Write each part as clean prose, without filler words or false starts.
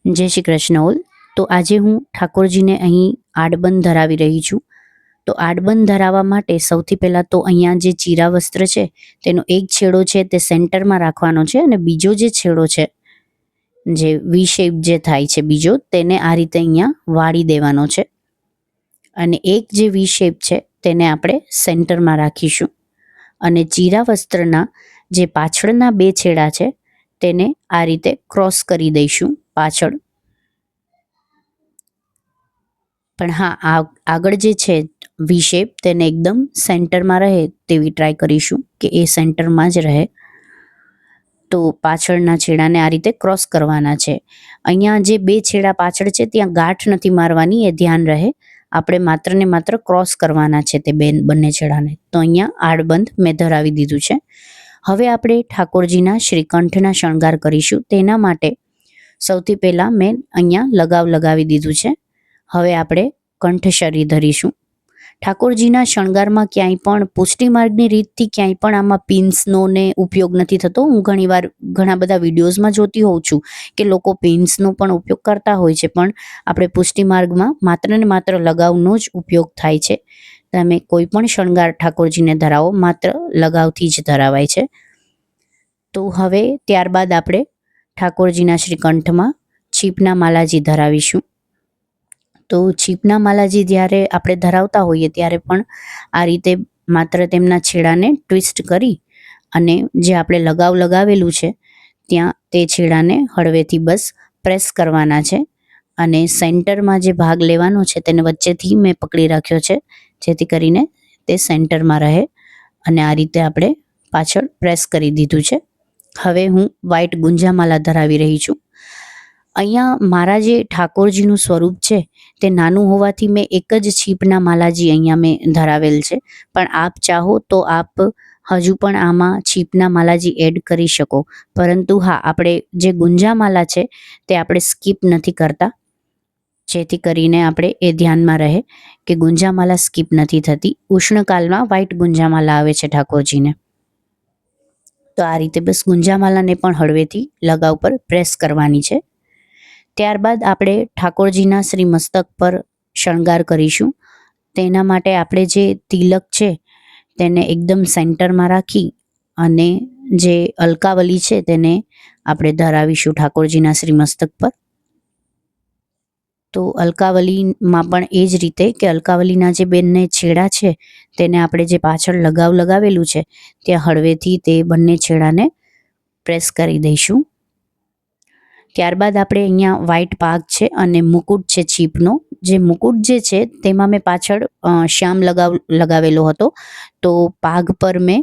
જય શ્રી કૃષ્ણ ઓલ. તો આજે હું ઠાકોરજીને અહીં આડબંધ ધરાવી રહી છું. તો આડબંધ ધરાવવા માટે સૌથી પહેલાં તો અહીંયા જે ચીરા વસ્ત્ર છે તેનો એક છેડો છે તે સેન્ટરમાં રાખવાનો છે, અને બીજો જે છેડો છે જે વી શેપ જે થાય છે બીજો, તેને આ રીતે અહીંયા વાળી દેવાનો છે. અને એક જે વી શેપ છે તેને આપણે સેન્ટરમાં રાખીશું. અને ચીરા વસ્ત્રના જે પાછળના બે છેડા છે તેને આ રીતે ક્રોસ કરી દઈશું પાછળ. પણ હા, આગળ જે છે વી શેપ તેને એકદમ સેન્ટરમાં રહે તેવી ટ્રાય કરીશું કે એ સેન્ટરમાં જ રહે. તો પાછળના છેડાને આ રીતે ક્રોસ કરવાના છે. અહીંયા જે બે છેડા પાછળ છે ત્યાં ગાંઠ નથી મારવાની, એ ધ્યાન રહે. આપણે માત્ર ને માત્ર ક્રોસ કરવાના છે તે બંને છેડાને. તો અહીંયા આડબંધ મેં ધરાવી દીધું છે. હવે આપણે ઠાકોરજીના શ્રીકંઠના શણગાર કરીશું. તેના માટે સૌથી પહેલાં મેં અહીંયા લગાવ લગાવી દીધું છે. હવે આપણે કંઠશરી ધરીશું. ઠાકોરજીના શણગારમાં ક્યાંય પણ પુષ્ટિ માર્ગની રીતથી ક્યાંય પણ આમાં પિન્સનો ને ઉપયોગ નથી થતો. હું ઘણીવાર ઘણા બધા વિડીયોઝમાં જોતી હોઉં છું કે લોકો પિન્સનો પણ ઉપયોગ કરતા હોય છે, પણ આપણે પુષ્ટિ માર્ગમાં માત્ર ને માત્ર લગાવનો જ ઉપયોગ થાય છે. તમે કોઈ પણ શણગાર ઠાકોરજીને ધરાવો માત્ર લગાવથી જ ધરાવાય છે. તો હવે ત્યારબાદ આપણે ઠાકોરજીના શ્રીકંઠમાં છીપના માલાજી ધરાવીશું. તો છીપના માલાજી જ્યારે આપણે ધરાવતા હોઈએ ત્યારે પણ આ રીતે માત્ર તેમના છેડાને ટ્વિસ્ટ કરી અને જે આપણે લગાવ લગાવેલું છે ત્યાં તે છેડાને હળવેથી બસ પ્રેસ કરવાના છે. અને સેન્ટરમાં જે ભાગ લેવાનો છે તેને વચ્ચેથી મેં પકડી રાખ્યો છે, જેથી કરીને તે સેન્ટરમાં રહે. અને આ રીતે આપણે પાછળ પ્રેસ કરી દીધું છે. હવે હું વ્હાઈટ ગુંજામાલા ધરાવી રહી છું. અહીંયા મારા જે ઠાકોરજીનું સ્વરૂપ છે તે નાનું હોવાથી મેં એક જ છીપના માલાજી અહીંયા મેં ધરાવેલ છે, પણ આપ ચાહો તો આપ હજુ પણ આમાં છીપના માલાજી એડ કરી શકો. પરંતુ હા, આપણે જે ગુંજામાલા છે તે આપણે સ્કીપ નથી કરતા, જેથી કરીને આપણે એ ધ્યાનમાં રહે કે ગુંજામાલા સ્કીપ નથી થતી. ઉષ્ણકાલમાં વ્હાઈટ ગુંજામાલા આવે છે ઠાકોરજીને. તો આ રીતે બસ ગુંજામાલાને પણ હળવેથી લગાવ પર પ્રેસ કરવાની છે. ત્યારબાદ આપણે ઠાકોરજીના શ્રી મસ્તક પર શણગાર કરીશું. તેના માટે આપણે જે તિલક છે તેને એકદમ સેન્ટરમાં રાખી અને જે અલકાવલી છે તેને આપણે ધરાવીશું ઠાકોરજીના શ્રી મસ્તક પર. તો અલકાવલીમાં પણ એ જ રીતે કે અલકાવલીના જે બંને છેડા છે તેને આપણે જે પાછળ લગાવ લગાવેલું છે ત્યાં હળવેથી તે બંને છેડાને પ્રેસ કરી દઈશું. ત્યારબાદ આપણે અહીંયા વ્હાઈટ પાગ છે અને મુકુટ છે છીપનો. જે મુકુટ જે છે તેમાં મેં પાછળ શ્યામ લગાવેલો હતો, તો પાગ પર મેં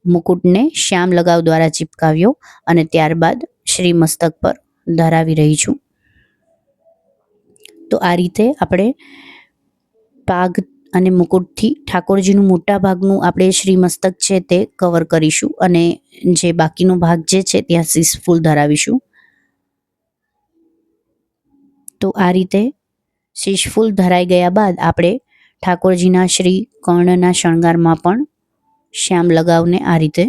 મુકુટને શ્યામ લગાવ દ્વારા ચિપકાવ્યો અને ત્યારબાદ શ્રી મસ્તક પર ધરાવી રહી છું. તો આ રીતે આપણે પાગ અને મુકુટથી ઠાકોરજીનું મોટા ભાગનું આપણે શ્રી મસ્તક છે તે કવર કરીશું અને જે બાકીનો ભાગ જે છે ત્યાં શીશ ફૂલ ધરાવીશું. તો આ રીતે શીશફૂલ ધરાઈ ગયા બાદ આપણે ઠાકોરજીના શ્રી કર્ણના શણગારમાં પણ શ્યામ લગાવને આ રીતે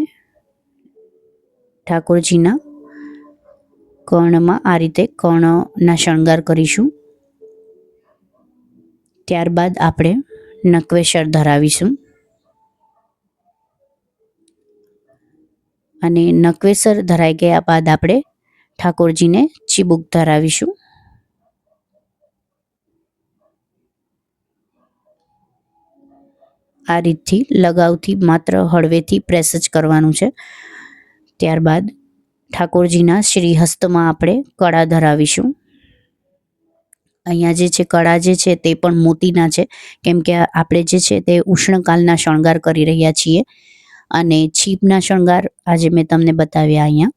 ઠાકોરજીના કર્ણમાં આ રીતે કર્ણના શણગાર કરીશું. ત્યારબાદ આપણે નક્વેશર ધરાવીશું અને નક્વેસર ધરાઈ ગયા બાદ આપણે ઠાકોરજીને ચીબુક ધરાવીશું. આ રીતથી લગાવથી માત્ર હળવેથી પ્રેસ જ કરવાનું છે. ત્યારબાદ ઠાકોરજીના શ્રી હસ્તમાં આપણે કડા ધરાવીશું. અહીંયા જે છે કડા જે છે તે પણ મોતીના છે, કેમ કે આપણે જે છે તે ઉષ્ણકાલના શણગાર કરી રહ્યા છીએ અને છીપના શણગાર આજે મેં તમને બતાવ્યા અહીંયા.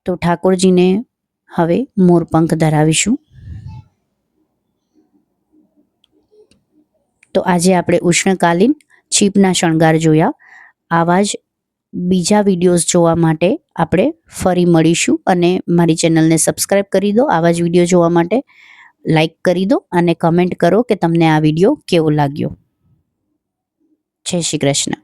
તો ઠાકોરજીને હવે મોરપંખ ધરાવીશું. તો આજે આપણે ઉષ્ણકાલીન છીપના શણગાર જોયા. આવા જ બીજા વિડીયોઝ જોવા માટે આપણે ફરી મળીશું અને મારી ચેનલને સબસ્ક્રાઈબ કરી દો. આવા જ વિડીયો જોવા માટે લાઈક કરી દો અને કમેન્ટ કરો કે તમને આ વિડીયો કેવો લાગ્યો. જય શ્રી કૃષ્ણ.